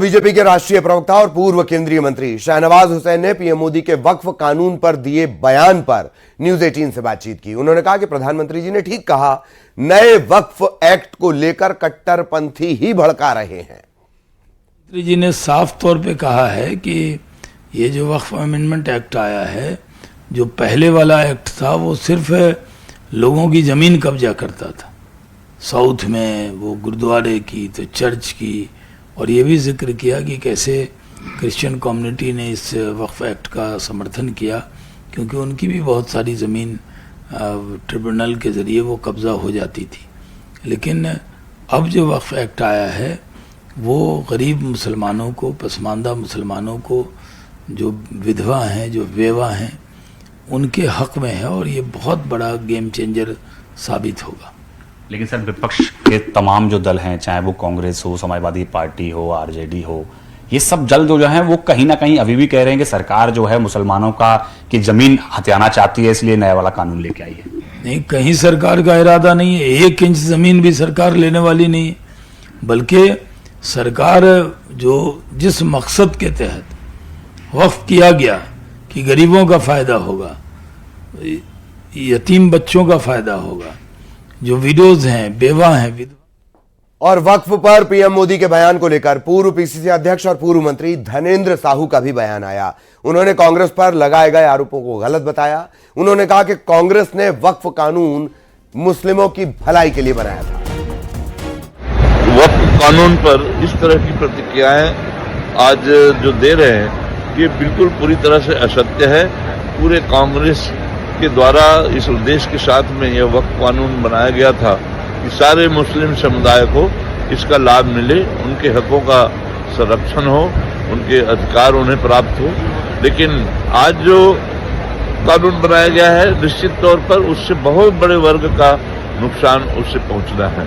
BJP के राष्ट्रीय प्रवक्ता और पूर्व केंद्रीय मंत्री शाहनवाज हुसैन ने पीएम मोदी के वक्फ कानून पर दिए बयान पर न्यूज 18 से बातचीत की। उन्होंने कहा कि प्रधानमंत्री जी ने ठीक कहा, नए वक्फ एक्ट को लेकर कट्टरपंथी ही भड़का रहे हैं। मंत्री जी ने साफ तौर पे कहा है कि ये जो वक्फ अमेंडमेंट एक्ट आया है, जो पहले वाला एक्ट था वो सिर्फ लोगों की जमीन कब्जा करता था। साउथ में वो गुरुद्वारे की तो चर्च की, और ये भी जिक्र किया कि कैसे क्रिश्चियन कम्युनिटी ने इस वक्फ एक्ट का समर्थन किया, क्योंकि उनकी भी बहुत सारी ज़मीन ट्रिब्यूनल के ज़रिए वो कब्ज़ा हो जाती थी। लेकिन अब जो वक्फ एक्ट आया है वो गरीब मुसलमानों को, पसमानदा मुसलमानों को, जो विधवा हैं, जो बेवा हैं, उनके हक में है, और ये बहुत बड़ा गेम चेंजर साबित होगा। लेकिन सर, विपक्ष के तमाम जो दल हैं, चाहे वो कांग्रेस हो, समाजवादी पार्टी हो, आरजेडी हो, ये सब दल जो है वो कहीं ना कहीं अभी भी कह रहे हैं कि सरकार जो है मुसलमानों की जमीन हथियाना चाहती है, इसलिए नया वाला कानून लेके आई है। नहीं, कहीं सरकार का इरादा नहीं है, 1 इंच जमीन भी सरकार लेने वाली नहीं है, बल्कि सरकार जो जिस मकसद के तहत वक्फ किया गया कि गरीबों का फायदा होगा, यतीम बच्चों का फायदा होगा, जो विडोज हैं, बेवा हैं, विधवा। और वक्फ पर पीएम मोदी के बयान को लेकर पूर्व पीसीसी अध्यक्ष और पूर्व मंत्री धनेंद्र साहू का भी बयान आया। उन्होंने कांग्रेस पर लगाए गए आरोपों को गलत बताया। उन्होंने कहा कि कांग्रेस ने वक्फ कानून मुस्लिमों की भलाई के लिए बनाया था। वक्फ कानून पर इस तरह की प्रतिक्रियाएं आज जो दे रहे हैं, ये बिल्कुल पूरी तरह से असत्य है। पूरे कांग्रेस के द्वारा इस उद्देश्य के साथ में यह वक्फ कानून बनाया गया था कि सारे मुस्लिम समुदाय को इसका लाभ मिले, उनके हकों का संरक्षण हो, उनके अधिकार उन्हें प्राप्त हो। लेकिन आज जो कानून बनाया गया है, निश्चित तौर पर उससे बहुत बड़े वर्ग का नुकसान उससे पहुंचना है।